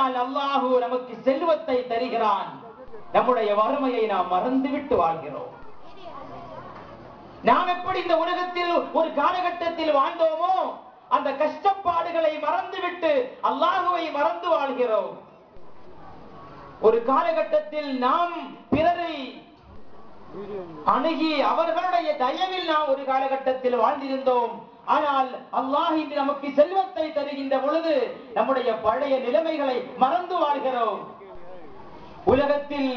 ஆனால் அல்லாஹ் நமக்கு செல்வத்தை தருகிறான், நம்முடைய வறுமையை நாம் மறந்துவிட்டு வாழ்கிறோம். நாம் எப்படி இந்த உலகத்தில் ஒரு காலகட்டத்தில் வாழ்ந்தோமோ அந்த கஷ்டப்பாடுகளை மறந்துவிட்டு அல்லாஹ்வை மறந்து வாழ்கிறோம். ஒரு காலகட்டத்தில் நாம் பிறரை அணுகி அவர்களுடைய தயவில் நாம் ஒரு காலகட்டத்தில் வாழ்ந்திருந்தோம். ஆனால் அல்லாஹ் இன்று நமக்கு செல்வத்தை தருகின்ற பொழுது நம்முடைய பழைய நிலைமைகளை மறந்து வாழ்கிறோம். உலகத்தில்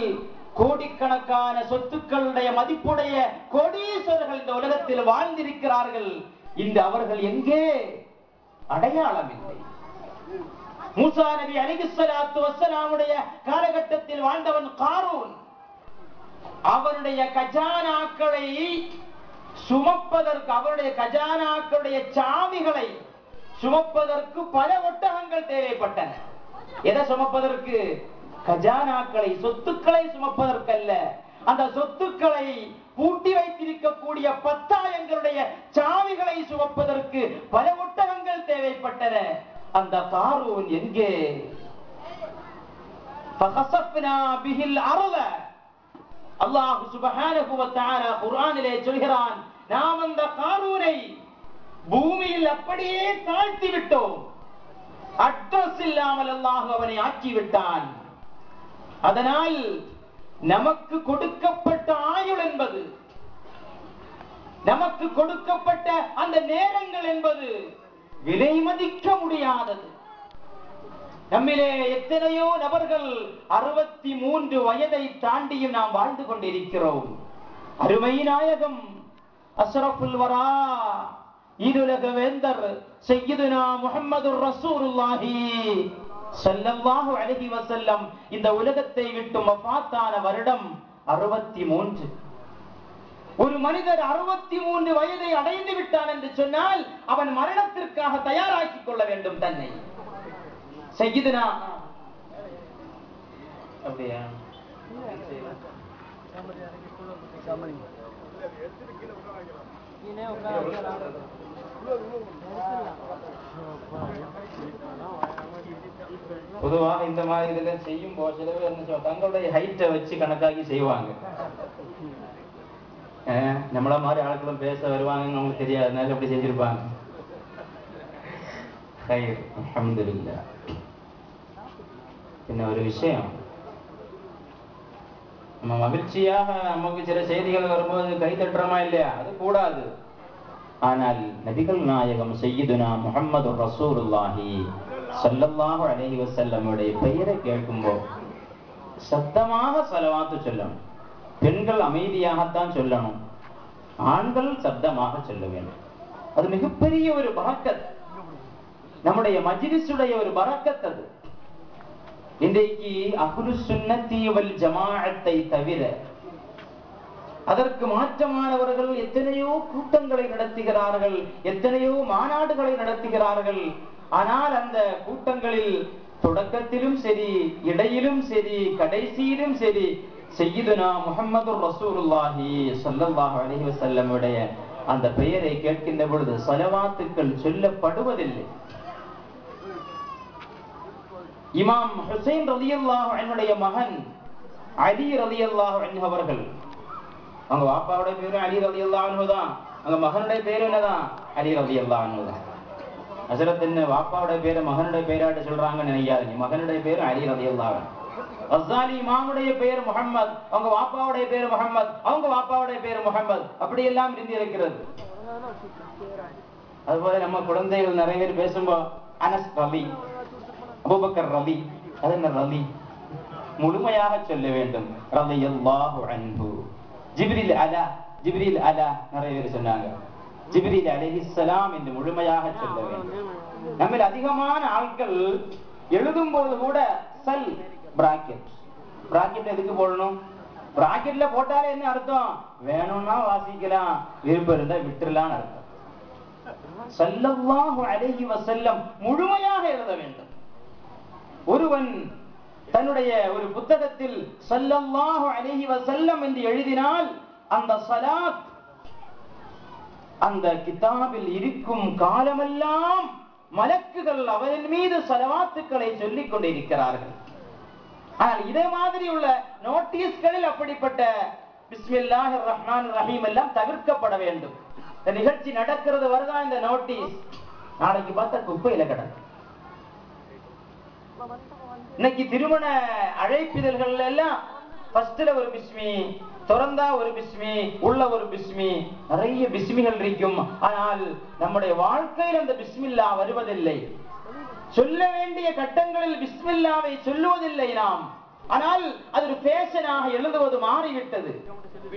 கோடிக்கணக்கான சொத்துக்களுடைய மதிப்புடைய கோடீஸ்வரர்கள் இந்த உலகத்தில் வாழ்ந்திருக்கிறார்கள். இந்த அவர்கள் எங்கே? அடையாளம் இல்லை. மூசா நபி அலைஹிஸ்ஸலாத்து வஸ்ஸலாமுடைய காலகட்டத்தில் வாழ்ந்தவன் காரூன். அவருடைய கஜானாக்களை சுமப்பதற்கு, அவருடைய கஜானாக்களுடைய சாவிகளை சுமப்பதற்கு பல ஒட்டகங்கள் தேவைப்பட்டன. எதை சுமப்பதற்கு? கஜானாக்களை, சொத்துக்களை சுமப்பதற்கல்ல. அந்த சொத்துக்களை பூட்டி வைத்திருக்கக்கூடிய பத்தாயங்களுடைய சாவிகளை சுமப்பதற்கு பல ஒட்டகங்கள் தேவைப்பட்டன. அந்த காரூன் எங்கே? ஃபகஸஃப்னா பிஹில் அர்த. அல்லாஹ் சுப்ஹானஹு வ தஆலா குர்ஆனிலே சொல்கிறான், நாம் அந்த காரூனை பூமியில் அப்படியே தாழ்த்தி விட்டோம். அட்ரஸ் இல்லாமல் அல்லாஹ் அவனை ஆக்கி விட்டான். அதனால் நமக்கு கொடுக்கப்பட்ட ஆயுள் என்பது, நமக்கு கொடுக்கப்பட்ட அந்த நேரங்கள் என்பது விலை மதிக்க முடியாதது. நம்மிலே எத்தனையோ நபர்கள் 63 வயதை தாண்டியும் நாம் வாழ்ந்து கொண்டிருக்கிறோம். அருமை நாயகம் அஷ்ரஃபுல் வரா, ஈருலக வேந்தர் சய்யிதுனா முஹம்மதுர் ரசூலுல்லாஹி ஸல்லல்லாஹு அலைஹி வஸல்லம் இந்த உலகத்தை விட்டு வஃபாத்தான வருடம் 63. ஒரு மனிதர் 63 வயதை அடைந்து விட்டான் என்று சொன்னால் அவன் மரணத்திற்காக தயாராக்கிக் கொள்ள வேண்டும் தன்னை. சய்யிதுனா அப்படியே பொதுவாக இந்த மாதிரி இதெல்லாம் செய்யும் போது சில பேர் என்ன சொல்லுவாங்க, தங்களுடைய ஹைட்டை வச்சு கணக்காக்கி செய்வாங்க. நம்மள மாதிரி ஆட்களும் பேச வருவாங்கன்னு அவங்களுக்கு தெரியாது, அதனால அப்படி செஞ்சிருப்பாங்க. அல்ஹம்துலில்லாஹ். என்ன ஒரு விஷயம், நம்ம மகிழ்ச்சியாக நமக்கு சில செய்திகள் வரும்போது கை தட்டுறோமா இல்லையா? அது கூடாது. ஆனால் நபிகள் நாயகம் சய்யிதுனா முஹம்மது ரசூலுல்லாஹி ஸல்லல்லாஹு அலைஹி வஸல்லமுடைய பெயரை கேட்கும்போது சத்தமாக ஸலவாத்து சொல்லணும். பெண்கள் அமைதியாகத்தான் சொல்லணும், ஆண்கள் சப்தமாக சொல்ல வேண்டும். அது மிகப்பெரிய ஒரு பரக்கத், நம்முடைய மஜ்லிஸுடைய ஒரு பரக்கத். அது இன்றைக்கு அஹ்லுஸ் சுன்னத்தி வல் ஜமாஅத்தை தவிர அதற்கு மாற்றமானவர்கள் எத்தனையோ கூட்டங்களை நடத்துகிறார்கள், எத்தனையோ மாநாடுகளை நடத்துகிறார்கள். ஆனால் அந்த கூட்டங்களில் தொடக்கத்திலும் சரி, இடையிலும் சரி, கடைசியிலும் சரி, சய்யிதுனா முஹம்மது ரசூலுல்லாஹி ஸல்லல்லாஹு அலைஹி வஸல்லம் உடைய அந்த பெயரை கேட்கின்ற பொழுது ஸலவாத்துக்கள் சொல்லப்படுவதில்லை. இமாம் ஹுசைன் ரலியல்லாஹு அன்ஹுடைய மகன் அலி ரலியல்லாஹு அன்ஹு அவர்கள், அவங்க வாப்பாவுடைய பேரு அலி ரலியல்லாஹு அன்ஹு தான், அவங்க மகனுடைய பேரு என்னதான்? அலி ரலியல்லாஹு அன்ஹு தான். ஹஸரத் என்ன வாப்பாவுடைய பேரு மகனுடைய பேராட்டு சொல்றாங்கன்னு நினைக்காதீங்க, மகனுடைய பேரு அலி ரலியல்லாஹு அன்ஹு. அஸ்ஸாலி இமாமுடைய பேர் முஹம்மத், அவங்க வாப்பாவுடைய பேர் முஹம்மத், அவங்க வாப்பாவுடைய பேர் முஹம்மத், அப்படி எல்லாம் இருந்து இருக்கிறது. அதுபோல நம்ம குழந்தைகள் நிறைய பேர் பேசும்போது அனஸ் ரலி, அபூபக்கர் ரலி, அது என்ன ரலி? முழுமையாக சொல்ல வேண்டும். ரலியல்லாஹு அன்ஹு. ஜிப்ரீல் அலா, ஜிப்ரீல் அலா நிறைய பேர் சொன்னாங்க. ஜிப்ரீல் அலைஹிஸ்ஸலாம் என்று முழுமையாக சொல்ல வேண்டும். நம்ம அதிகமான ஆட்கள் எழுதும் போது கூட சல் பிராக்கெட், பிராக்கெட் எதுக்கு போடணும்? பிராக்கெட்ல போட்டாலே என்ன அர்த்தம்? வேணும்னா வாசிக்கலாம், விருப்பம் இருந்தா விட்டுறலாம் அர்த்தம். ஸல்லல்லாஹு அலைஹி வஸல்லம் முழுமையாக எழுத வேண்டும். ஒருவன் தன்னுடைய ஒரு புத்தகத்தில் ஸல்லல்லாஹு அலைஹி வஸல்லம் என்று எழுதினால் அந்த ஸலாத் அந்த கிதாபில் இருக்கும் காலமெல்லாம் மலக்குகள் அவரின் மீது ஸலவாத்துக்களை சொல்லிக் கொண்டிருக்கிறார்கள். ஆனால் இதே மாதிரி உள்ள நோட்டீஸ்களில் அப்படிப்பட்ட பிஸ்மில்லாஹிர் ரஹ்மானிர் ரஹீம் எல்லாம் தவிர்க்கப்பட வேண்டும். இந்த நிகழ்ச்சி நடக்கிறது வருதான் இந்த நோட்டீஸ், நாளைக்கு பார்த்தா குப்பையில கிடக்கு. இன்னைக்கு திருமண அழைப்பிதழ்கள் எல்லாம் ஃபர்ஸ்ட்ல ஒரு பிஸ்மி, திறந்தா ஒரு பிஸ்மி, உள்ள ஒரு பிஸ்மி, நிறைய பிஸ்மிகள் இருக்கும். ஆனால் நம்முடைய வாழ்க்கையில் அந்த பிஸ்மில்லா வருவதில்லை. சொல்ல வேண்டிய கட்டங்களில் பிஸ்மில்லாவை சொல்லுவதில்லை நாம். ஆனால் அது ஒரு ஃபேஷனாக எழுதுவது மாறிவிட்டது.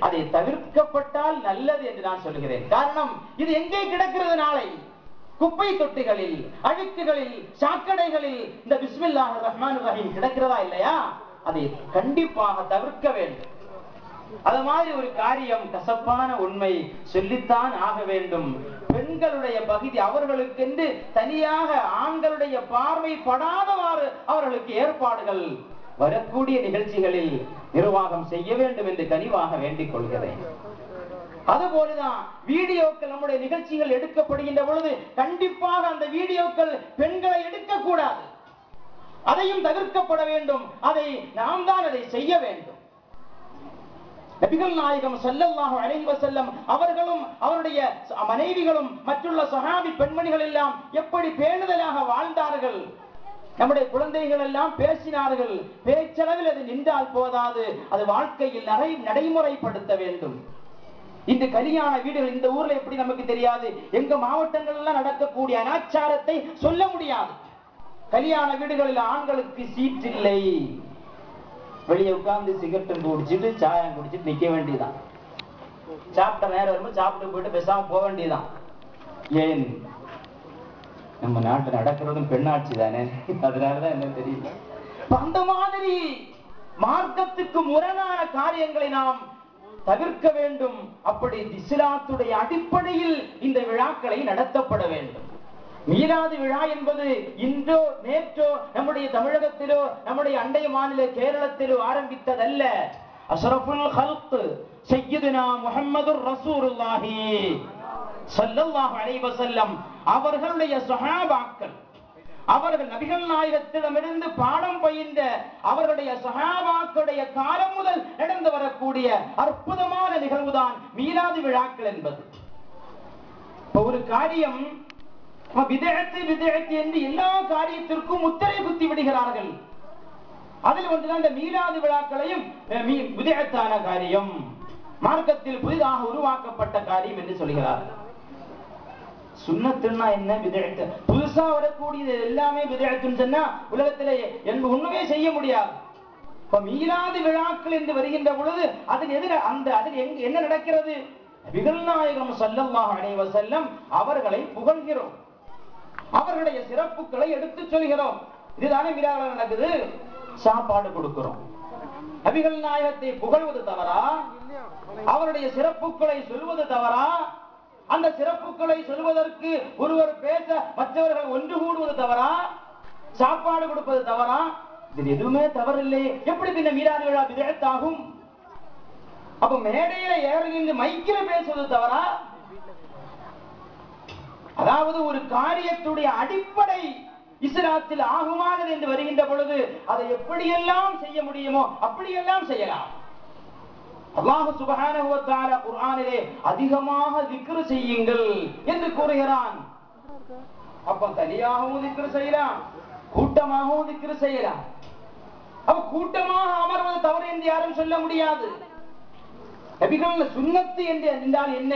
அதை தவிர்க்கப்பட்டால் நல்லது என்று நான் சொல்கிறேன். காரணம், இது எங்கே கிடக்கிறது? நாளை குப்பை தொட்டிகளில், அழுக்குகளில், சாக்கடைகளில் இந்த பிஸ்மில்லாஹிர் ரஹ்மானிர் ரஹீம் கிடக்கிறதா இல்லையா? அதை கண்டிப்பாக தவிர்க்க வேண்டும். அது மாதிரி ஒரு காரியம், கசப்பான உண்மை, சொல்லித்தான் ஆக வேண்டும். பெண்களுடைய பகுதி அவர்களுக்கென்று தனியாக ஆண்களுடைய பார்வை படாதவாறு அவர்களுக்கு ஏற்பாடுகள் வரக்கூடிய நிகழ்ச்சிகளில் நிர்வாகம் செய்ய வேண்டும் என்று கனிவாக வேண்டிக் கொள்கிறேன். அதுபோலதான் வீடியோக்கள், நம்முடைய நிகழ்ச்சிகள் எடுக்கப்படுகின்ற பொழுது கண்டிப்பாக அந்த வீடியோக்கள் பெண்களை எடுக்கக்கூடாது. அதையும் தவிர்க்கப்பட வேண்டும். அதை நாம் தான் அதை செய்ய வேண்டும். நபிகள் நாயகம் ஸல்லல்லாஹு அலைஹி வஸல்லம் அவர்களும் அவருடைய மனைவிகளும் மற்றுள்ள சஹாபி பெண்மணிகள் எல்லாம் எப்படி பேணுதலாக வாழ்ந்தார்கள். நம்முடைய குழந்தைகள் எல்லாம் பேசினார்கள். பேச்சளவில் அது நின்றால் போதாது, அது வாழ்க்கையில் நடைமுறைப்படுத்த வேண்டும். இந்த கல்யாண வீடுகள் இந்த ஊர்ல எப்படி நமக்கு தெரியாது? எங்க மாவட்டங்கள் எல்லாம் நடக்கக்கூடிய அனாச்சாரத்தை சொல்ல முடியாது. கல்யாண வீடுகளில் ஆண்களுக்கு சீட் இல்லை. வெளியே உட்கார்ந்து சிகரெட்டும் குடிச்சிட்டு சாயம் குடிச்சிட்டு நிக்க வேண்டியதான். சாப்பிட்ட நேரம் வரும்போது சாப்பிட்டு போயிட்டு பேசாம போக வேண்டியதான். ஏன்? நம்ம நாட்டு நடக்கிறதும் பெண்ணாட்சி தானே, அதனாலதான் என்ன தெரியல. அந்த மாதிரி மார்க்கத்துக்கு முரணான காரியங்களை நாம் தவிர்க்க வேண்டும். அப்படி இஸ்லாத்துடைய அடிப்படையில் இந்த விழாக்களை நடத்தப்பட வேண்டும். மீலாது விழா என்பது இன்றோ நேற்றோ நம்முடைய தமிழகத்திலோ நம்முடைய அண்டை மாநில கேரளத்திலோ ஆரம்பித்ததல்ல. அஷ்ரஃபுல் ஹல்க் சய்யிதுனா முஹம்மதுர் ரசூலுல்லாஹி ஸல்லல்லாஹு அலைஹி வஸல்லம் அவர்களுடைய சஹாபாக்கள், அவர்கள் நபிகள் நாயகத்திடமிருந்து பாடம் பயின்ற அவர்களுடைய சஹாபாக்களுடைய காலம் முதல் நடந்து வரக்கூடிய அற்புதமான நிகழ்வுதான் மீலாது விழாக்கள் என்பது. ஒரு காரியம் பித்அத் என்று எல்லா காரியத்திற்கும் முத்திரை குத்தி விடுகிறார்கள். அதில் ஒன்றுதான் இந்த மீலாது விழாக்களையும் பித்அத்தான காரியம், மார்க்கத்தில் புதிதாக உருவாக்கப்பட்ட காரியம் என்று சொல்கிறார்கள். சுன்னத்துன்னா என்ன? பித்அத். புதுசா வரக்கூடியது எல்லாமே பித்அத்துன்னு சொன்னா உலகத்திலே ஒண்ணுமே செய்ய முடியாது. இப்ப மீலாது விழாக்கள் என்று வருகின்ற பொழுது அதில் என்ன நடக்கிறது? நபிகள் நாயகம் ஸல்லல்லாஹு அலைஹி வஸல்லம் அவர்களை புகழ்கிறோம், அவர்களுடைய சிறப்புகளை எடுத்து சொல்கிறோம். இதுதானே மீலாது நடக்குது. சாப்பாடு கொடுக்கிறோம். நபிகள் நாயகத்தை புகழ்வது தவறா? அவருடைய சிறப்புகளை சொல்வது தவறா? அந்த சிறப்புகளை சொல்வதற்கு ஒருவர் பேச மற்றவர்கள் ஒன்று கூடுவது தவறா? சாப்பாடு கொடுப்பது தவறா? இது எதுவுமே தவறில்லை. எப்படி பின்ன மீலாது விழா பித்அத் ஆகும்? அப்ப மேடையில ஏறி மைக்கில பேசுவது தவறா? அதாவது ஒரு காரியத்துடைய அடிப்படை இஸ்லாத்தில் ஆகுமானது என்று வருகின்ற பொழுது அதை எப்படியெல்லாம் செய்ய முடியுமோ அப்படியெல்லாம் செய்யலாம். அல்லாஹ் சுப்ஹானஹு வ தஆலா குர்ஆனிலே அதிகமாக திக்ர் செய்யுங்கள் என்று கூறுகிறான். அப்ப தனியாகவும் திக்ர் செய்யலாம், கூட்டமாகவும் திக்ர் செய்யலாம். அப்ப கூட்டமாக அமர்வது தவறு என்று யாரும் சொல்ல முடியாது. நபிகள் சுன்னத்து என்றால் என்ன?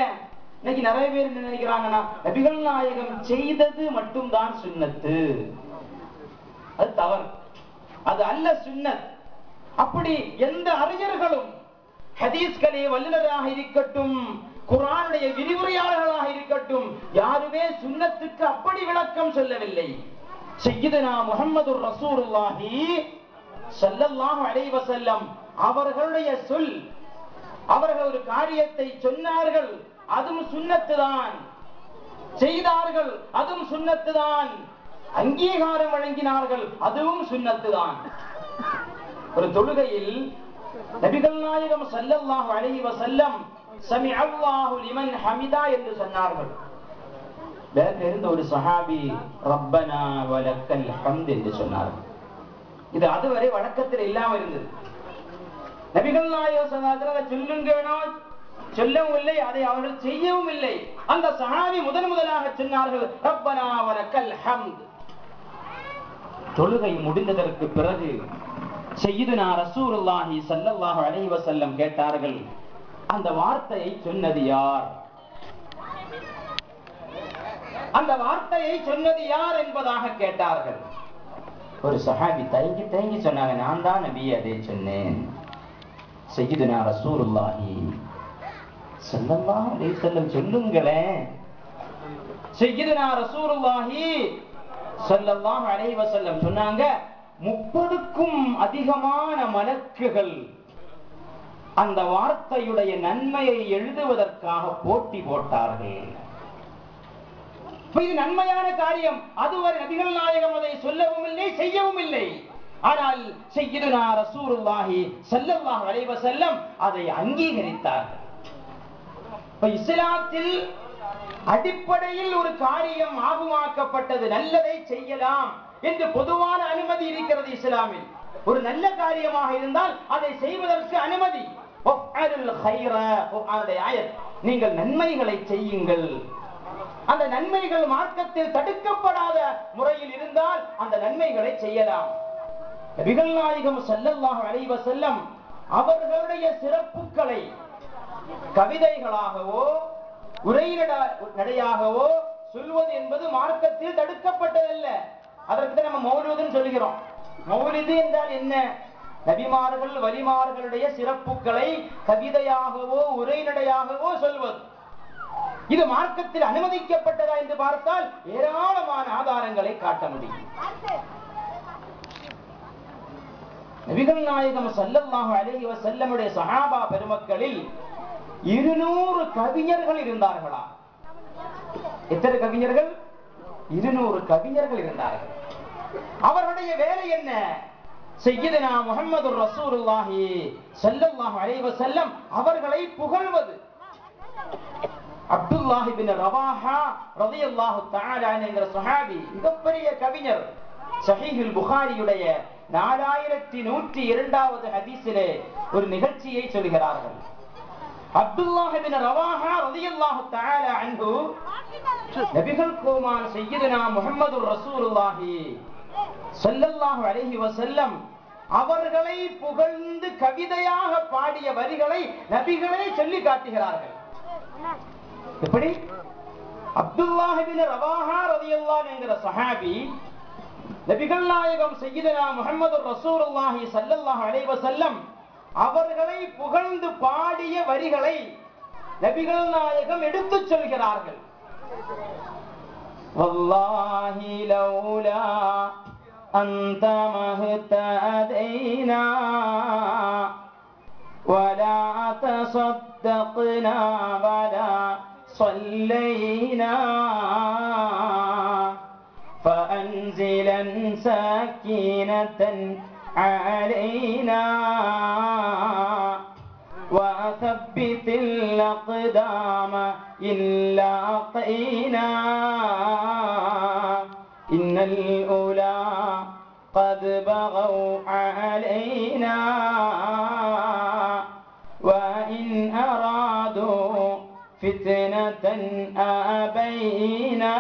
இன்னைக்கு நிறைய பேர் என்ன நினைக்கிறாங்கன்னா, நபிகள் நாயகம் செய்தது மட்டும்தான் சுன்னத்து. அது தவறு, அது அல்ல சுன்னத். அப்படி எந்த அறிஞர்களும் ஹதீஸ்களே வல்லுநராக இருக்கட்டும், குர்ஆனுடைய விரிவுரையாளர்களாக இருக்கட்டும், யாருமே சுன்னத்துக்கு அப்படி விளக்கம் சொல்லவில்லை. சய்யிதுனா முஹம்மதுர் ரசூலுல்லாஹி ஸல்லல்லாஹு அலைஹி வஸல்லம் அவர்களுடைய சொல், அவர்கள் ஒரு காரியத்தை சொன்னார்கள், அதுவும் சுன்னத்து தான். செய்தார்கள், அதுவும் சுன்னத்து தான். அங்கீகாரம் வழங்கினார்கள், அதுவும் சுன்னத்து தான். ஒரு தொழுகையில் நபிகள் நாயகம் ஸல்லல்லாஹு அலைஹி வஸல்லம் சமிஅல்லாஹு லிமன் ஹமிதா என்று சொன்னார்கள். இருந்த ஒரு சஹாபி ரப்பனா வலக்கல் ஹம்த் என்று சொன்னார். இது அதுவரை வழக்கத்தில் இல்லாமல் இருந்தது. நபிகள் நாயகம் ஸல்லல்லாஹு அலைஹி வஸல்லம் சொல்லுங்கனோ சொல்லவும் இல்லை, அதை அவர்கள் செய்யவும் இல்லை. அந்த சஹாபி முதலாக சொன்னார்கள் ரப்பனா வலக்கல் ஹம்த். தொழுகை முடிந்ததற்கு பிறகு சய்யிதுனா ரசூலுல்லாஹி ஸல்லல்லாஹு அலைஹி வஸல்லம் கேட்டார்கள், அந்த வார்த்தையை சொன்னது யார்? அந்த வார்த்தையை சொன்னது யார் என்பதாக கேட்டார்கள். ஒரு சஹாபி தயங்கி சொன்னாங்க, நான் தான் நபி அதை சொன்னேன். சய்யிதுனா ரசூலுல்லாஹி ஸல்லல்லாஹு அலைஹி வஸல்லம் சொல்லுங்களேன். சய்யிதுனா ரசூலுல்லாஹி ஸல்லல்லாஹு அலைஹி வஸல்லம் சொன்னாங்க, 30க்கும் அதிகமான மலக்குகள் அந்த வார்த்தையுடைய நன்மையை எழுதுவதற்காக போட்டி போட்டார்கள். இது நன்மையான காரியம். அதுவரை நபிகள் நாயகம் அதை சொல்லவும் இல்லை, செய்யவும் இல்லை. ஆனால் சய்யிதுனா ரசூலுல்லாஹி ஸல்லல்லாஹு அலைஹி வஸல்லம் அதை அங்கீகரித்தார்கள். இஸ்லாத்தில் அடிப்படையில் ஒரு காரியம் ஆகுமாக்கப்பட்டது, நல்லதை செய்யலாம் என்று பொதுவான அனுமதி இருக்கிறது இஸ்லாமில். ஒரு நல்ல காரியமாக இருந்தால் அதை செய்வதற்கு அனுமதி. நீங்கள் நன்மைகளை செய்யுங்கள். அந்த நன்மைகள் மார்க்கத்தில் தடுக்கப்படாத முறையில் இருந்தால் அந்த நன்மைகளை செய்யலாம். நபிகள் நாயகம் ஸல்லல்லாஹு அலைஹி வஸல்லம் அவர்களுடைய சிறப்புகளை கவிதைகளாகவோ உரைநடையாகவோ சொல்வது என்பது மார்க்கத்தில் தடுக்கப்பட்டதல்ல. அதற்கு நம்ம மௌலூதுன்னு சொல்கிறோம். மௌலிது என்றால் என்ன? நபிமார்கள் வலிமார்களுடைய சிறப்புகளை கவிதையாகவோ உரைநடையாகவோ சொல்வது. இது மார்க்கத்தில் அனுமதிக்கப்பட்டதா என்று பார்த்தால் ஏராளமான ஆதாரங்களை காட்ட முடியும். நபிகள் நாயகம் ஸல்லல்லாஹு அலைஹி வஸல்லமுடைய சஹாபா பெருமக்களில் 200 கவிஞர்கள் இருந்தார்களா? எத்தனை கவிஞர்கள்? 200 கவிஞர்கள் இருந்தார்கள். அவர்களுடைய வேலை என்ன? சய்யிதுனா முஹம்மது ரசூலுல்லாஹி ஸல்லல்லாஹு அலைஹி வஸல்லம் அவர்களை புகழ்வது. அப்துல்லாஹ் இப்னு ரவாஹா ரலியல்லாஹு தஆலா என்கிற சஹாபி மிகப்பெரிய கவிஞர். ஸஹீஹுல் புகாரியுடைய 4102வது ஹதீஸிலே ஒரு நிகழ்ச்சியை சொல்கிறார்கள். அப்துல்லாஹ் இப்னு ரவாஹா ரலியல்லாஹு தஆலா அன்ஹு நபிகள் கோமான் சய்யிதுனா முஹம்மது ரசூலுல்லாஹி ஸல்லல்லாஹு அலைஹி வஸல்லம் அவர்களை புகழ்ந்து கவிதையாக பாடிய வரிகளை நபிகளே சொல்லி காட்டுகிறார்கள். எப்படி? அப்துல்லாஹ் இப்னு ரவாஹா ரலியல்லாஹு என்கிற சஹாபி நபிகள் நாயகம் சய்யிதுனா முஹம்மது ரசூலுல்லாஹி ஸல்லல்லாஹு அலைஹி வஸல்லம் அவர்களை புகழ்ந்து பாடிய வரிகளை நபிகள் நாயகம் எடுத்துச் சொல்கிறார்கள். வல்லாஹி லௌலா அன்த மஹ்ததைனா வலா தஸத்தக்னா வலா ஸல்லைனா فأنزلا سكينة علينا وثبت الأقدام إن لاقينا إن الأولى قد بغوا علينا وإن أرادوا فتنة أبينا